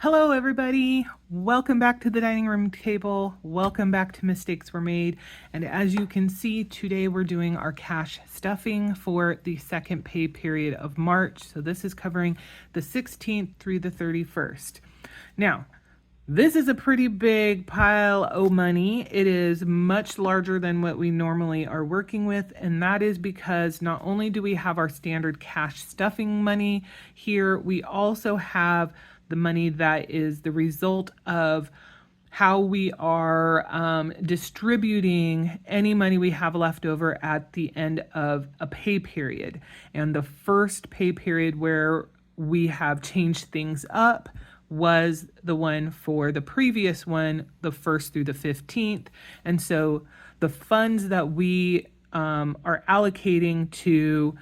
Hello everybody, welcome back to the dining room table, welcome back to Mistakes Were Made, and as you can see today we're doing our cash stuffing for the second pay period of March. So this is covering the 16th through the 31st. Now, this is a pretty big pile of money. It is much larger than what we normally are working with, and that is because not only do we have our standard cash stuffing money here, we also have the money that is the result of how we are distributing any money we have left over at the end of a pay period. And the first pay period where we have changed things up was the one for the previous one, the 1st through the 15th. And so the funds that we are allocating to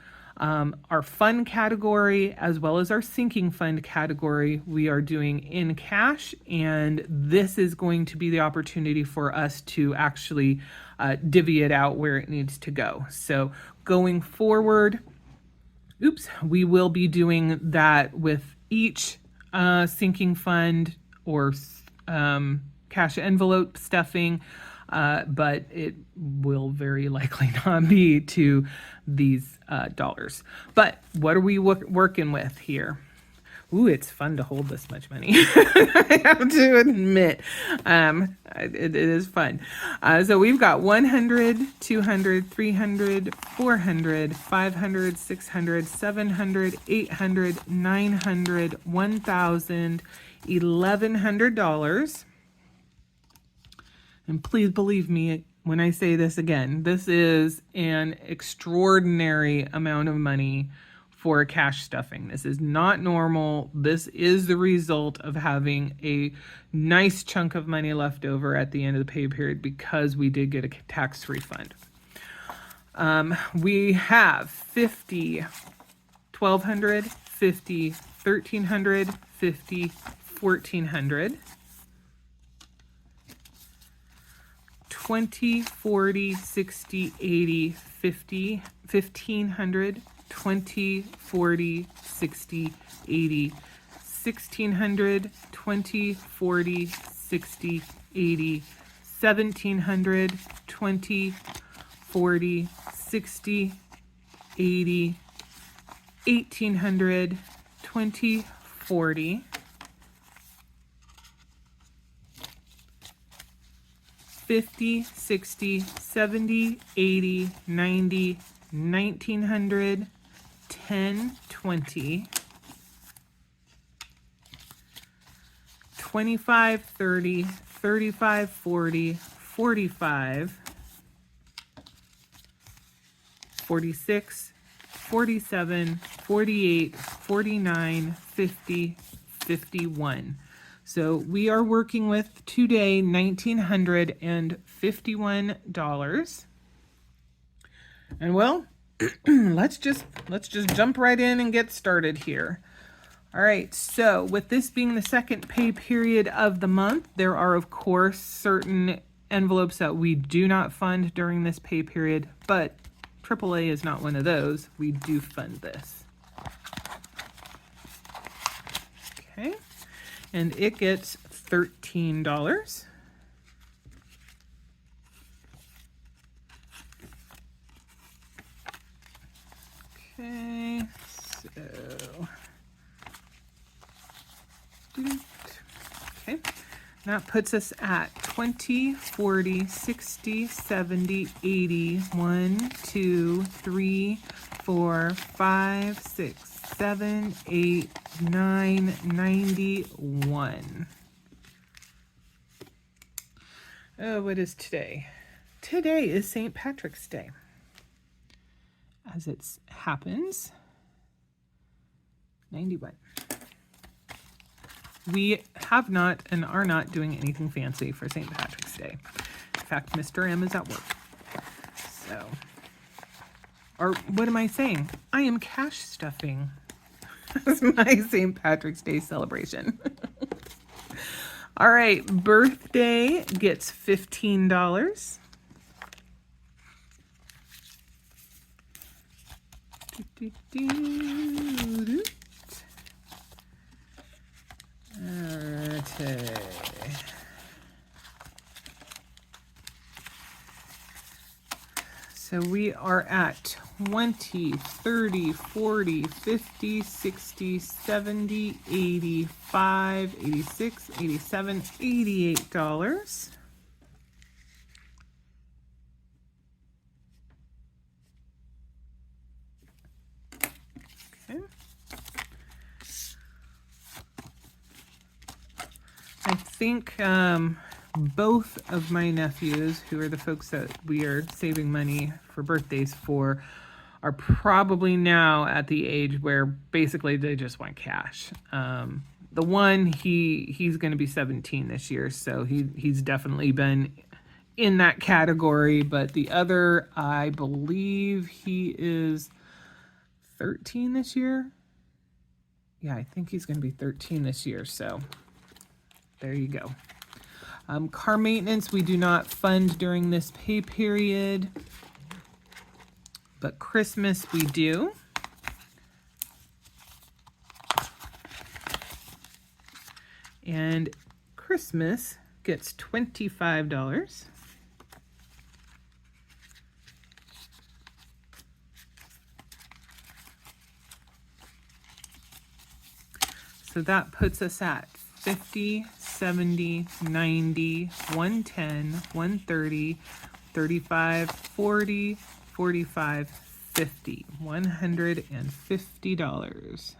our fund category as well as our sinking fund category, we are doing in cash, and this is going to be the opportunity for us to actually divvy it out where it needs to go. So going forward, we will be doing that with each sinking fund or cash envelope stuffing, but it will very likely not be to these dollars. But what are we working with here? Ooh, it's fun to hold this much money. I have to admit, it is fun. So we've got 100, 200, 300, 400, 500, 600, 700, 800, 900, $1,000, $1,100. And please believe me when I say this again, this is an extraordinary amount of money for cash stuffing. This is not normal. This is the result of having a nice chunk of money left over at the end of the pay period because we did get a tax refund. We have 50, 1,200, 50, 1,300, 50, 1,400. 20, 40, 60, 80, 50, 1,500, 20, 40, 60, 80, 1,600, 20, 40, 60, 80, 1,700, 20, 40, 60, 80, 1,800, 20, 40, 50, 60, 70, 80, 90, 1,900, 10, 20, 25, 30, 35, 40, 45, 46, 47, 48, 49, 50, 51. So we are working with today $1,951. And well, let's just jump right in and get started here. All right, so with this being the second pay period of the month, there are of course certain envelopes that we do not fund during this pay period, but AAA is not one of those. We do fund this. Okay. And it gets $13. Okay, so okay, that puts us at 20, 40, 60, 70, 80, 1, 2, 3, 4, 5, 6, 7, 8, 9, 91. Oh, what is today? Today is St. Patrick's Day. As it happens, 91. We have not and are not doing anything fancy for St. Patrick's Day. In fact, Mr. M is at work. So, or what am I saying? I am cash stuffing as my St. Patrick's Day celebration. All right, birthday gets $15. All Dante. So we are at 20, 30, 40, 50, 60, 70, 85, 86, 87, $88. Okay. I think both of my nephews, who are the folks that we are saving money for birthdays for, are probably now at the age where basically they just want cash. The one, he's going to be 17 this year, so he's definitely been in that category. But the other, I believe he is 13 this year. Yeah, I think he's going to be 13 this year, so there you go. Car maintenance, we do not fund during this pay period, but Christmas we do. And Christmas gets $25. So that puts us at 50, 70, 90, 110, 130, 35, 40, 45, 50. $150.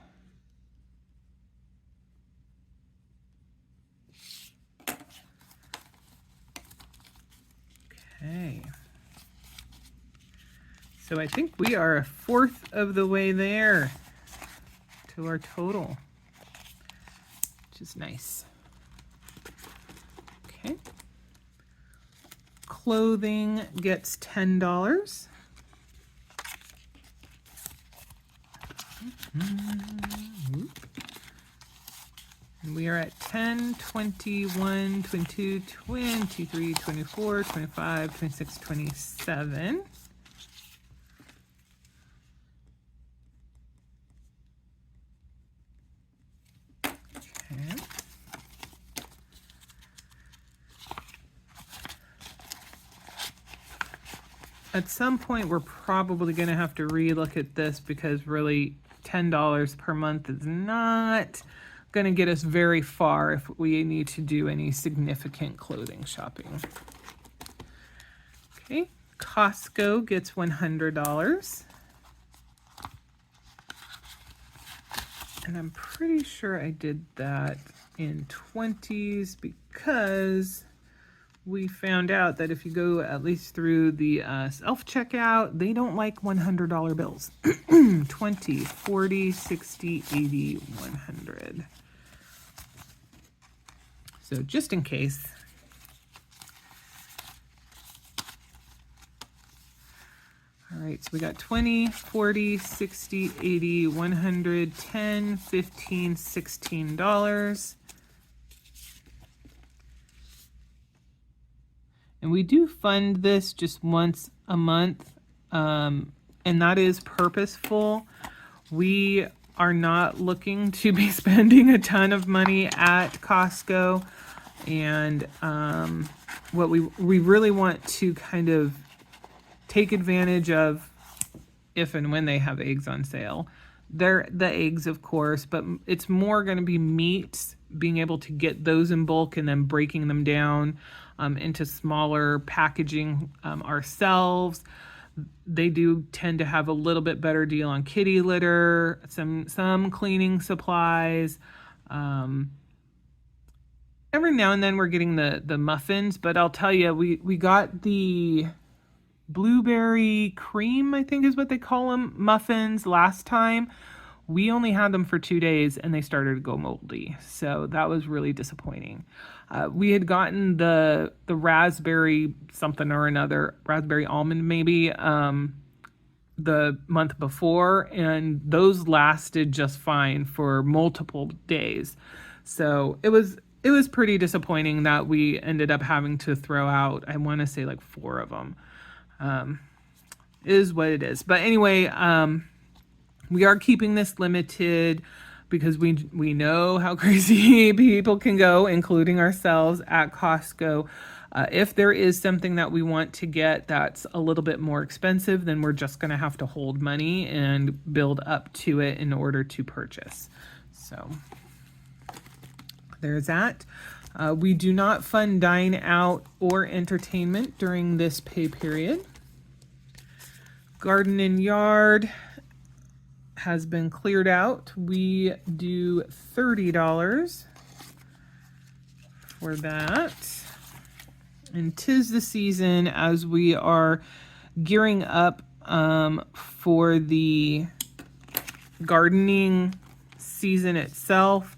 Okay. So I think we are a fourth of the way there to our total, which is nice. Okay. Clothing gets $10. And we are at 10, 21, 22, 23, 24, 25, 26, 27. Okay. At some point, we're probably going to have to relook at this because really $10 per month is not going to get us very far if we need to do any significant clothing shopping. Okay, Costco gets $100. And I'm pretty sure I did that in 20s because we found out that if you go at least through the self-checkout, they don't like $100 bills. 20, 40, 60, 80, 100. So just in case. All right, so we got 20, 40, 60, 80, 100, 10, 15, $16. And we do fund this just once a month, and that is purposeful. We are not looking to be spending a ton of money at Costco, and what we really want to kind of take advantage of if and when they have eggs on sale. They're the eggs, of course, but it's more going to be meats, being able to get those in bulk and then breaking them down into smaller packaging ourselves. They do tend to have a little bit better deal on kitty litter, some cleaning supplies. Every now and then we're getting the muffins, but I'll tell you, we got the blueberry cream, I think is what they call them, muffins last time. We only had them for 2 days and they started to go moldy. So that was really disappointing. We had gotten the raspberry something or another, raspberry almond maybe, the month before, and those lasted just fine for multiple days. So it was pretty disappointing that we ended up having to throw out, I want to say like 4 of them. Is what it is. But anyway, we are keeping this limited because we know how crazy people can go, including ourselves at Costco. If there is something that we want to get that's a little bit more expensive, then we're just going to have to hold money and build up to it in order to purchase. So there's that. We do not fund dine out or entertainment during this pay period. Garden and yard has been cleared out. We do $30 for that. And 'tis the season as we are gearing up for the gardening season itself.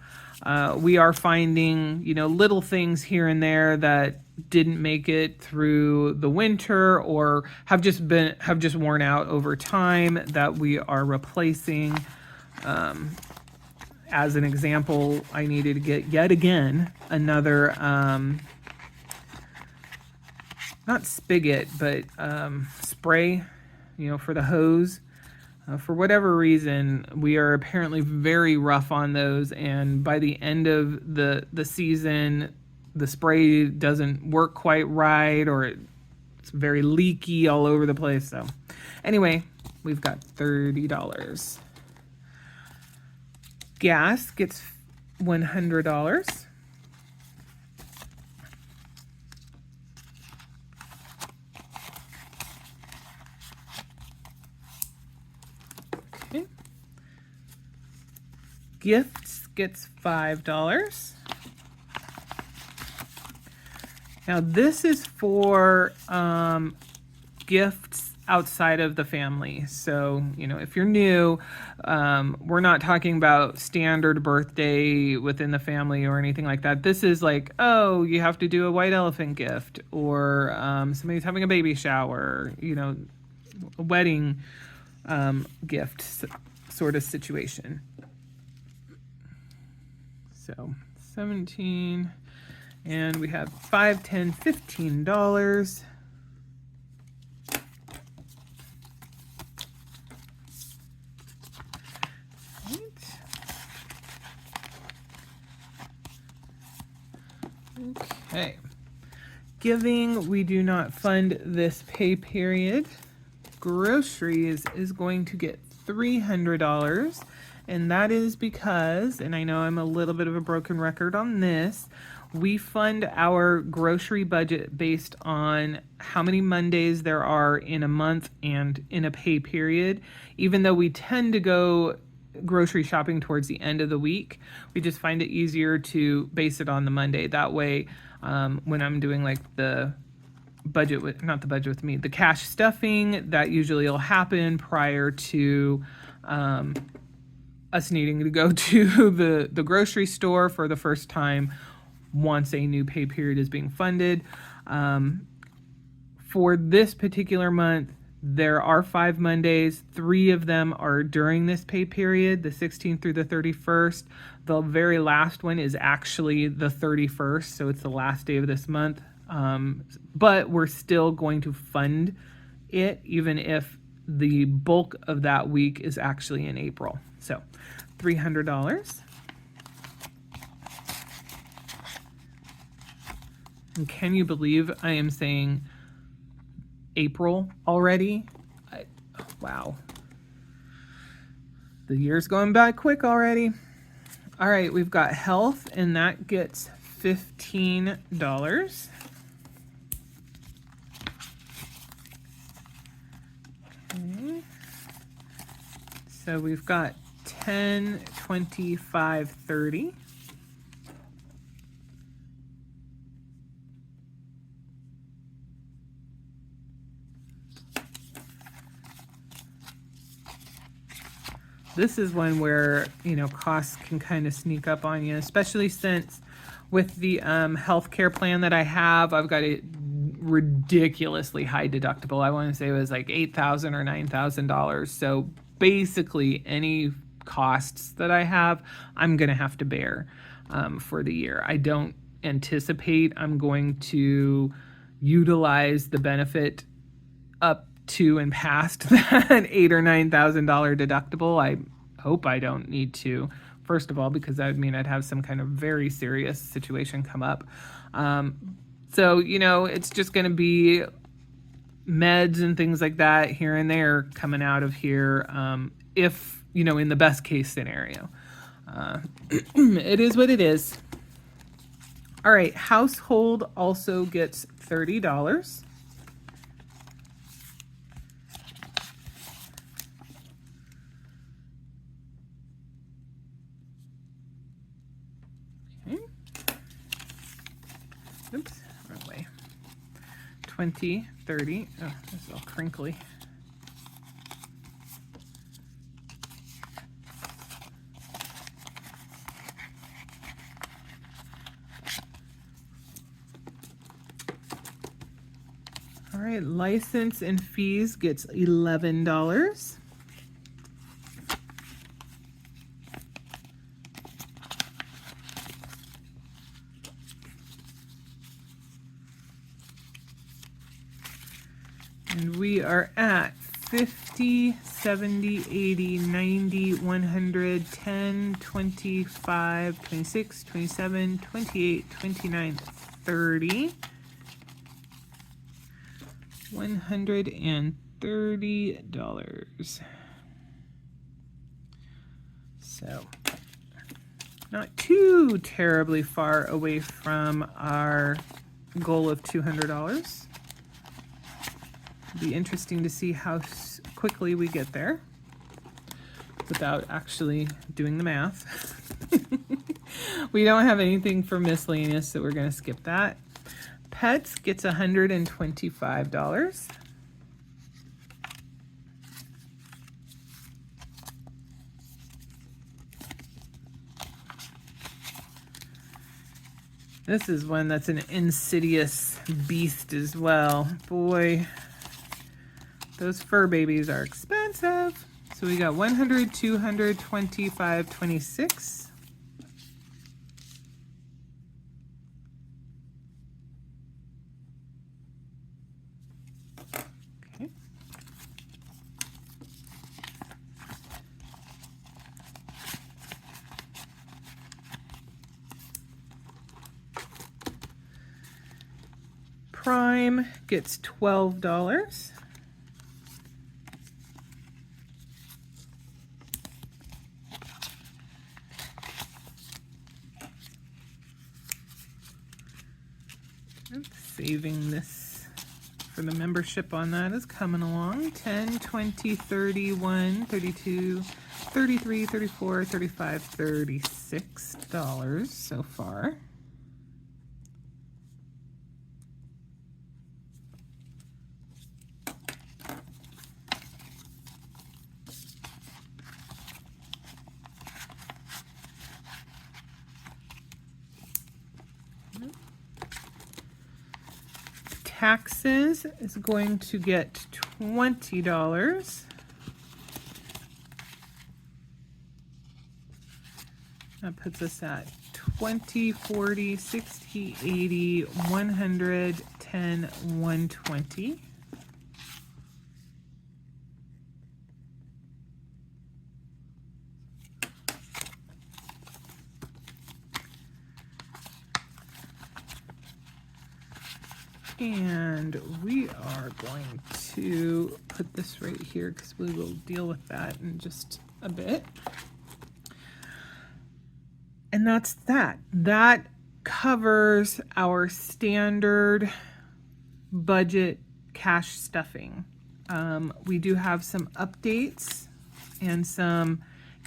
We are finding, little things here and there that didn't make it through the winter or have just worn out over time that we are replacing. As an example, I needed to get yet again another not spigot, but spray, for the hose. For whatever reason, we are apparently very rough on those, and by the end of the season, the spray doesn't work quite right, or it's very leaky all over the place. So anyway, we've got $30. Gas gets $100. Gifts gets $5. Now this is for gifts outside of the family. So, if you're new, we're not talking about standard birthday within the family or anything like that. This is like, oh, you have to do a white elephant gift, or somebody's having a baby shower, a wedding gift sort of situation. So 17, and we have $5, $10, $15. Okay. Giving, we do not fund this pay period. Groceries is going to get $300. And that is because, and I know I'm a little bit of a broken record on this, we fund our grocery budget based on how many Mondays there are in a month and in a pay period. Even though we tend to go grocery shopping towards the end of the week, we just find it easier to base it on the Monday. That way, when I'm doing like the cash stuffing, that usually will happen prior to us needing to go to the grocery store for the first time once a new pay period is being funded. For this particular month, there are 5 Mondays. 3 of them are during this pay period, the 16th through the 31st. The very last one is actually the 31st, so it's the last day of this month. But we're still going to fund it, even if the bulk of that week is actually in April. So $300. And can you believe I am saying April already? Wow. The year's going by quick already. All right, we've got health, and that gets $15. Okay. So we've got 10, 25, 30. This is one where, costs can kind of sneak up on you, especially since with the healthcare plan that I have, I've got a ridiculously high deductible. I want to say it was like $8,000 or $9,000. So basically any costs that I have, I'm going to have to bear for the year. I don't anticipate I'm going to utilize the benefit up to and past that $8,000 or $9,000 deductible. I hope I don't need to first of all, because that would mean I'd have some kind of very serious situation come up. So, you know, it's just going to be meds and things like that here and there coming out of here, if, you know, in the best case scenario. It is what it is. All right, household also gets $30. Okay. Oops, wrong way. 20, 30. Oh, this is all crinkly. All right, license and fees gets $11. And we are at 50, 70, 80, 90, 100, 10, 25, 26, 27, 28, 29, 30. $130. So not too terribly far away from our goal of $200. Be interesting to see how quickly we get there without actually doing the math. We don't have anything for miscellaneous, so we're going to skip that. Pets gets $125. This is one that's an insidious beast as well. Boy, those fur babies are expensive. So we got 100, 200, 25, 26. Okay. Prime gets $12. Saving this for the membership on that is coming along. 10, 20, 31, 32, 33, 34, 35, $36 so far. Taxes is going to get $20. That puts us at 20, 40, 60, 80, 100, 10, 120. And we are going to put this right here because we will deal with that in just a bit. And that's that. That covers our standard budget cash stuffing. We do have some updates and some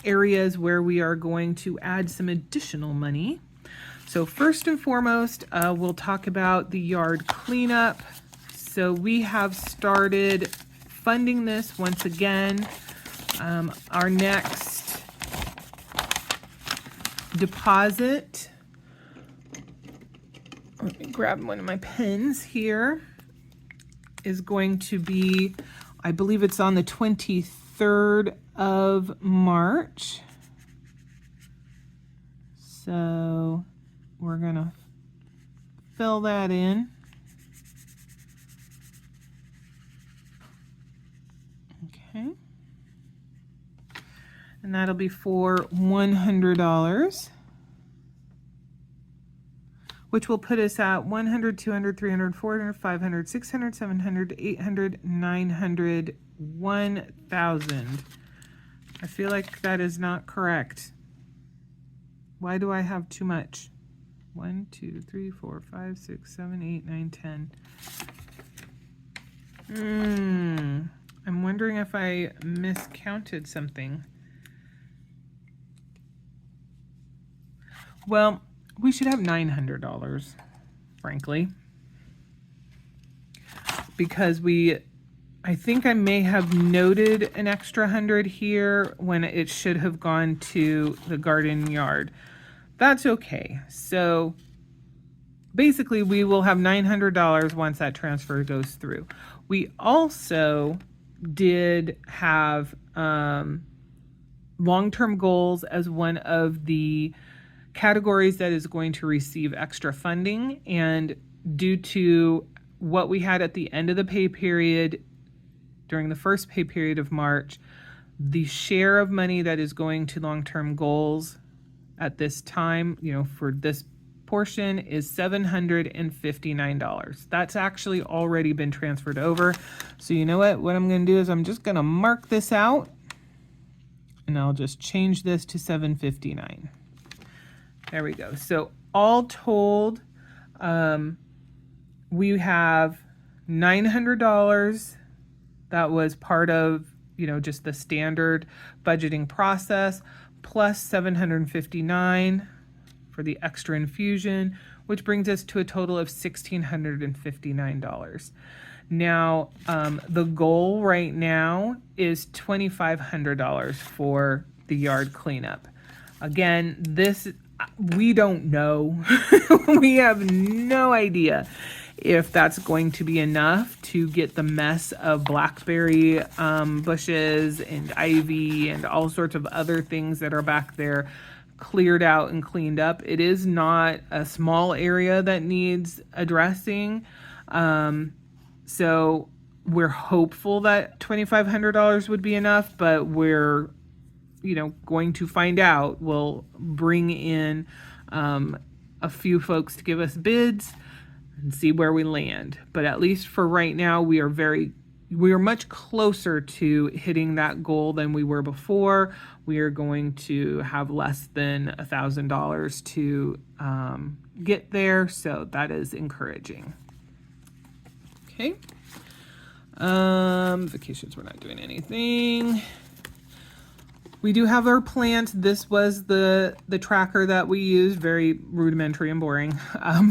areas where we are going to add some additional money. So first and foremost, we'll talk about the yard cleanup. So we have started funding this once again. Our next deposit, let me grab one of my pens here, is going to be, I believe it's on the 23rd of March. So we're gonna fill that in. Okay. And that'll be for $100, which will put us at 100, 200, 300, 400, 500, 600, 700, 800, 900, 1,000. I feel like that is not correct. Why do I have too much? 1, 2, 3, 4, 5, 6, 7, 8, 9, 10. I'm wondering if I miscounted something. Well, we should have $900, frankly, because I think I may have noted an extra 100 here when it should have gone to the garden yard. That's okay. So basically we will have $900 once that transfer goes through. We also did have long-term goals as one of the categories that is going to receive extra funding, and due to what we had at the end of the pay period during the first pay period of March, the share of money that is going to long-term goals at this time, for this portion is $759. That's actually already been transferred over. So you know what I'm going to do is I'm just going to mark this out, and I'll just change this to $759. There we go. So all told, we have $900 that was part of, just the standard budgeting process, plus $759 for the extra infusion, which brings us to a total of $1,659. Now, the goal right now is $2,500 for the yard cleanup. Again, we don't know. We have no idea if that's going to be enough to get the mess of blackberry bushes and ivy and all sorts of other things that are back there cleared out and cleaned up. It is not a small area that needs addressing. So we're hopeful that $2,500 would be enough, but we're going to find out. We'll bring in a few folks to give us bids and see where we land. But at least for right now, we are much closer to hitting that goal than we were before. We are going to have less than $1,000 to get there, so that is encouraging. Okay. Vacations, we're not doing anything. We do have our plant. This was the tracker that we used, very rudimentary and boring,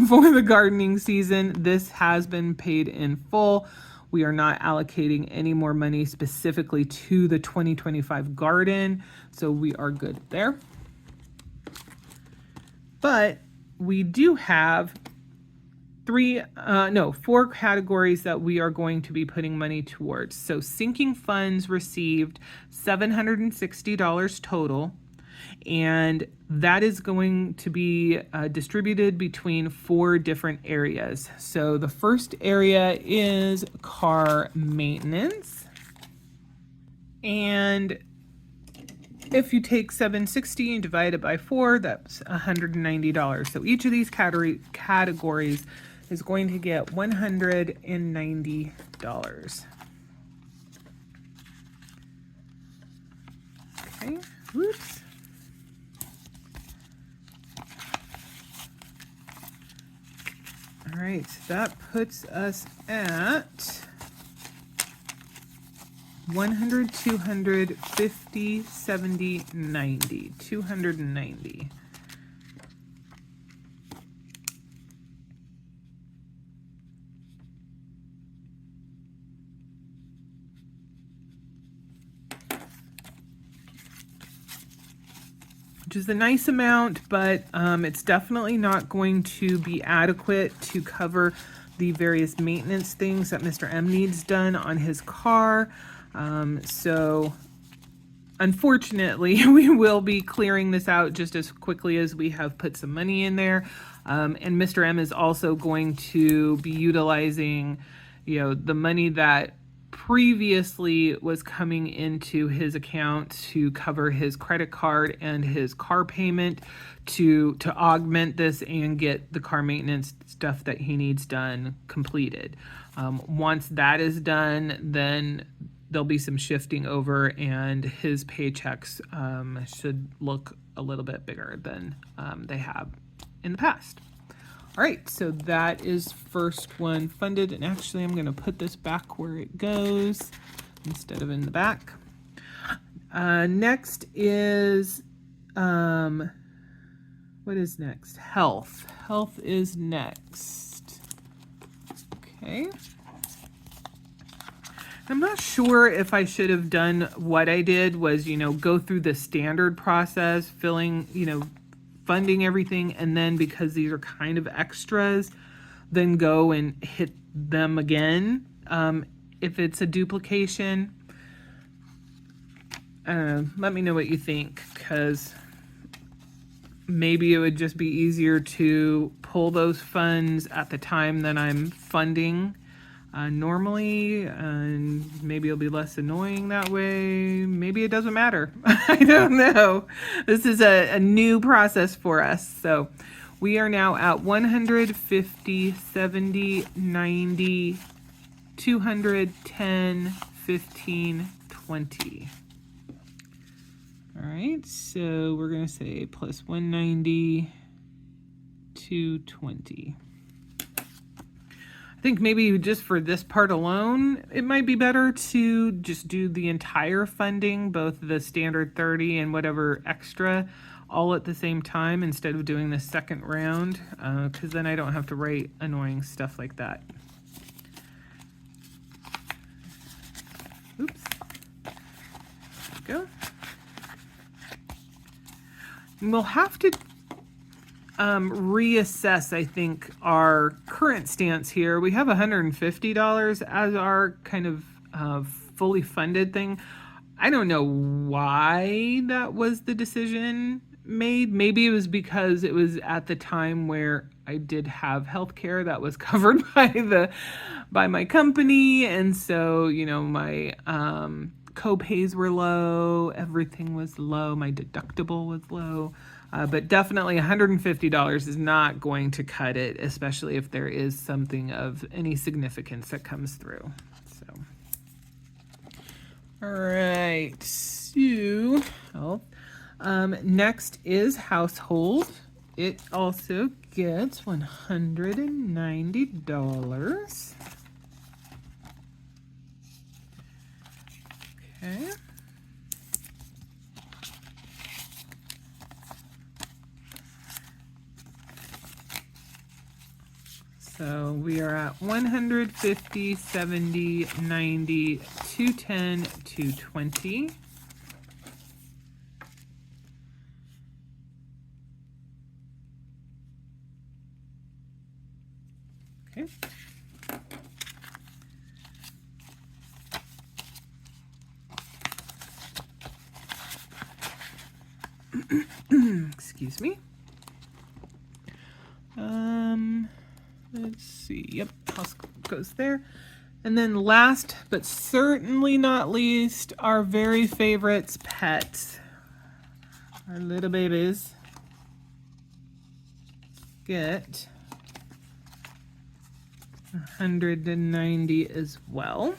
for the gardening season. This has been paid in full. We are not allocating any more money specifically to the 2025 garden, so we are good there. But we do have four categories that we are going to be putting money towards. So sinking funds received $760 total, and that is going to be distributed between four different areas. So the first area is car maintenance, and if you take $760 and divide it by 4, that's $190. So each of these categories is going to get $190. Okay, whoops. All right, that puts us at 100, 200, 50, 70, 90, 290. Which is a nice amount, but it's definitely not going to be adequate to cover the various maintenance things that Mr. M needs done on his car. So unfortunately, we will be clearing this out just as quickly as we have put some money in there. And Mr. M is also going to be utilizing, the money that previously was coming into his account to cover his credit card and his car payment to augment this and get the car maintenance stuff that he needs done completed. Once that is done, then there'll be some shifting over and his paychecks should look a little bit bigger than they have in the past. All right, so that is first one funded, and actually I'm going to put this back where it goes instead of in the back. Next is, what is next? Health. Health is next. Okay. I'm not sure if I should have done what I did was, go through the standard process, filling, funding everything, and then because these are kind of extras, then go and hit them again. If it's a duplication, let me know what you think, because maybe it would just be easier to pull those funds at the time that I'm funding normally, and maybe it'll be less annoying that way. Maybe it doesn't matter. I don't know. This is a new process for us. So we are now at 150, 70, 90, 200, 10, 15, 20. All right, so we're going to say plus 190, 220. I think maybe just for this part alone, it might be better to just do the entire funding, both the standard 30 and whatever extra, all at the same time instead of doing the second round, because then I don't have to write annoying stuff like that. Oops. There we go. And we'll have to reassess, I think, our current stance here. We have $150 as our kind of fully funded thing. I don't know why that was the decision made. Maybe it was because it was at the time where I did have healthcare that was covered by my company, and so my co-pays were low, everything was low, my deductible was low. But definitely $150 is not going to cut it, especially if there is something of any significance that comes through. So, all right. So, next is household. It also gets $190. Okay. So we are at 150, 70, 90, 210, 220. Okay. Excuse me. Let's see. Yep, house goes there. And then last but certainly not least, our very favorites, pets. Our little babies get 190 as well.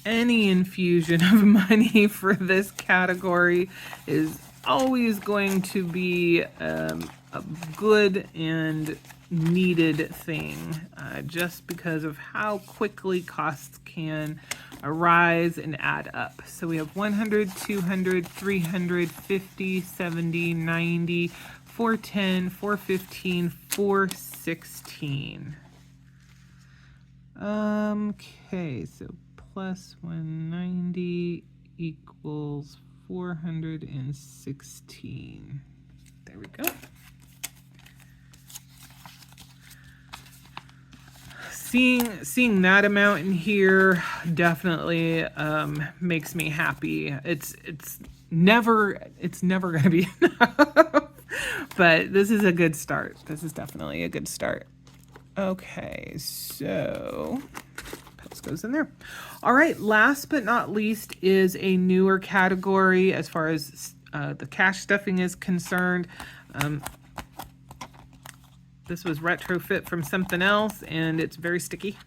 Any infusion of money for this category is always going to be a good and needed thing, just because of how quickly costs can arise and add up. So we have 100, 200, 300, 50, 70, 90, 410, 415, 416. Okay, so plus 190 equals 416. There we go. Seeing that amount in here definitely makes me happy. It's never going to be enough, but this is a good start. This is definitely a good start. Okay, so this goes in there. All right, last but not least is a newer category as far as the cash stuffing is concerned. This was retrofit from something else, and it's very sticky,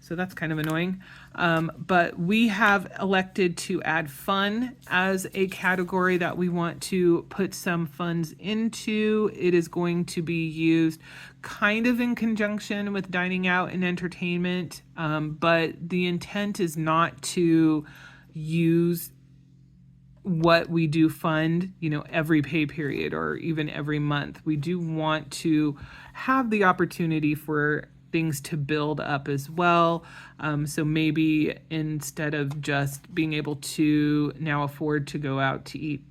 so that's kind of annoying. But we have elected to add fun as a category that we want to put some funds into. It is going to be used kind of in conjunction with dining out and entertainment, but the intent is not to use what we do fund, every pay period or even every month. We do want to have the opportunity for things to build up as well. So maybe instead of just being able to now afford to go out to eat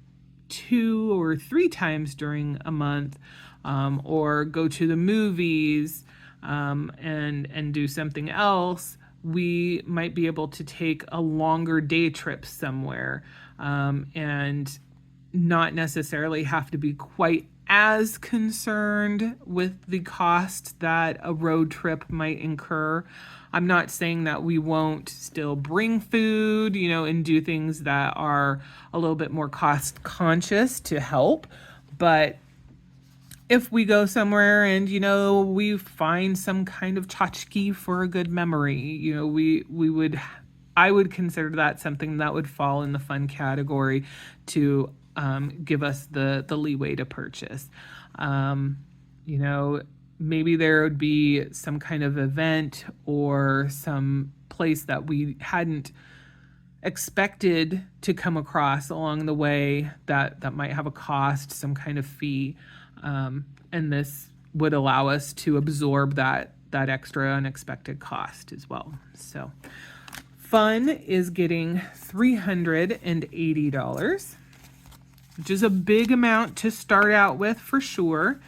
2 or 3 times during a month, or go to the movies, and do something else, we might be able to take a longer day trip somewhere, and not necessarily have to be quite as concerned with the cost that a road trip might incur. I'm not saying that we won't still bring food, and do things that are a little bit more cost conscious to help. But if we go somewhere and, we find some kind of tchotchke for a good memory, I would consider that something that would fall in the fun category to give us the leeway to purchase. Maybe there would be some kind of event or some place that we hadn't expected to come across along the way that might have a cost, some kind of fee. And this would allow us to absorb that extra unexpected cost as well. So fun is getting $380, which is a big amount to start out with for sure.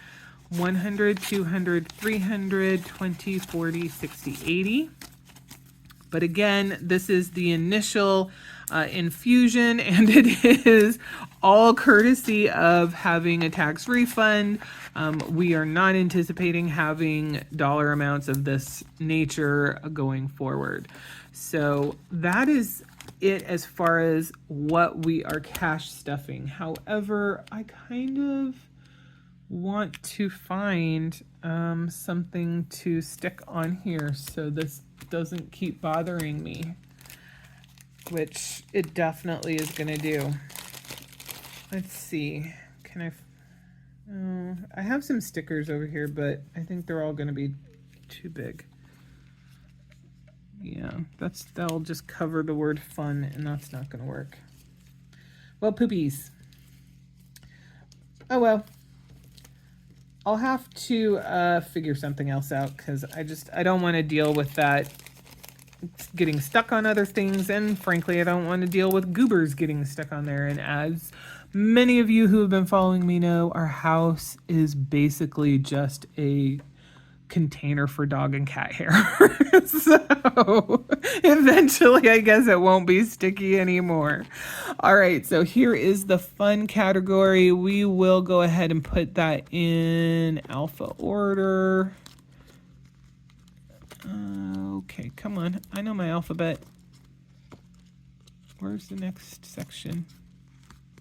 100, 200, 300, 20, 40, 60, 80. But again, this is the initial infusion, and it is all courtesy of having a tax refund. We are not anticipating having dollar amounts of this nature going forward. So that is it as far as what we are cash stuffing. However, I kind of want to find something to stick on here so this doesn't keep bothering me, which it definitely is going to do. Let's see. Can I have some stickers over here, but I think they're all going to be too big. Yeah, that'll just cover the word fun, and that's not going to work. Well, poopies. Oh well. I'll have to figure something else out, because I don't want to deal with that getting stuck on other things, and frankly I don't want to deal with goobers getting stuck on there. And as many of you who have been following me know, our house is basically just a container for dog and cat hair. So eventually I guess it won't be sticky anymore. All right, so here is the fun category. We will go ahead and put that in alpha order. Okay, come on. I know my alphabet. Where's the next section?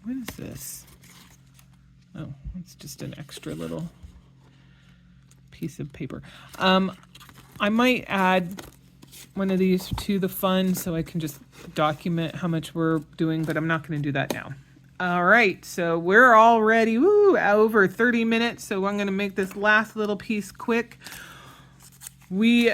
What is this? Oh, it's just an extra little piece of paper. I might add one of these to the fund so I can just document how much we're doing, but I'm not going to do that now. All right, so we're already over 30 minutes, so I'm going to make this last little piece quick. We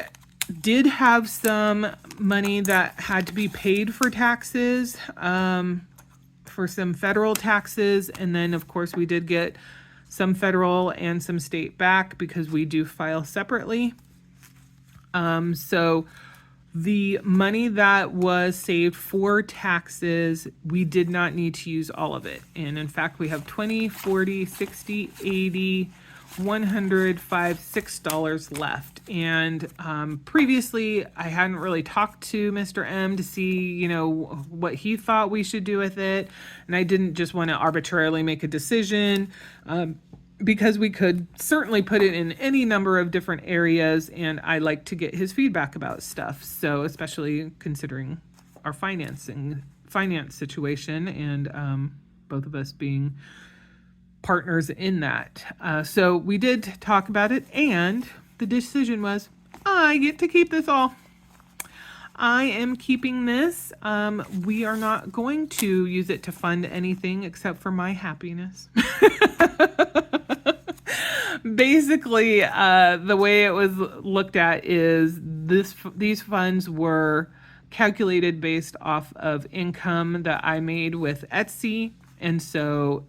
did have some money that had to be paid for taxes, for some federal taxes, and then of course we did get some federal and some state back because we do file separately. So the money that was saved for taxes, we did not need to use all of it. And in fact, we have 20, 40, 60, 80, 105, $6 left. And previously I hadn't really talked to Mr. M to see, what he thought we should do with it. And I didn't just want to arbitrarily make a decision. because we could certainly put it in any number of different areas, and I like to get his feedback about stuff. So especially considering our finance situation, and both of us being partners in that. So we did talk about it, and the decision was I get to keep this all. I am keeping this. We are not going to use it to fund anything except for my happiness. Basically, the way it was looked at is these funds were calculated based off of income that I made with Etsy. And so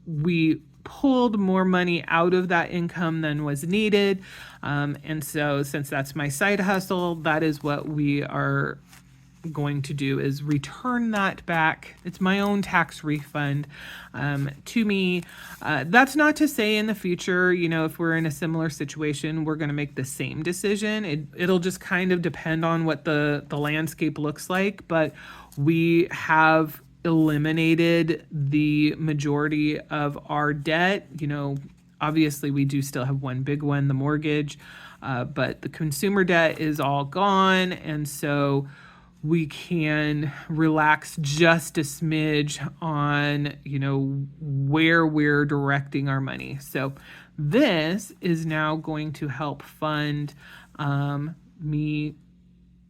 we pulled more money out of that income than was needed. And so since that's my side hustle, that is what we are going to do, is return that back. It's my own tax refund to me. That's not to say in the future, if we're in a similar situation, we're going to make the same decision. It'll just kind of depend on what the landscape looks like. But we have eliminated the majority of our debt. Obviously we do still have one big one, the mortgage, but the consumer debt is all gone. And so we can relax just a smidge on, where we're directing our money. So this is now going to help fund me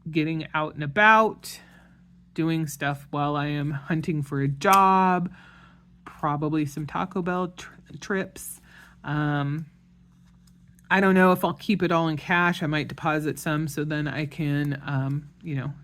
getting out and about, doing stuff while I am hunting for a job, probably some Taco Bell trips. I don't know if I'll keep it all in cash. I might deposit some so then I can,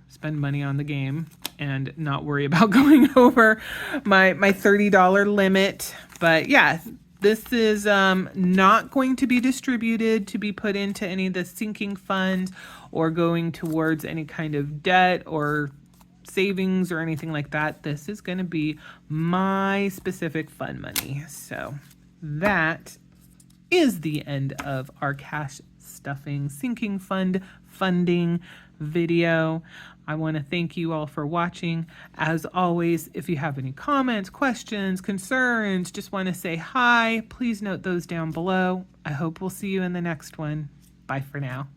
spend money on the game and not worry about going over my $30 limit. But yeah, this is not going to be distributed to be put into any of the sinking funds or going towards any kind of debt or savings or anything like that. This is going to be my specific fund money. So that is the end of our cash stuffing sinking fund funding video. I want to thank you all for watching. As always, if you have any comments, questions, concerns, just want to say hi, please note those down below. I hope we'll see you in the next one. Bye for now.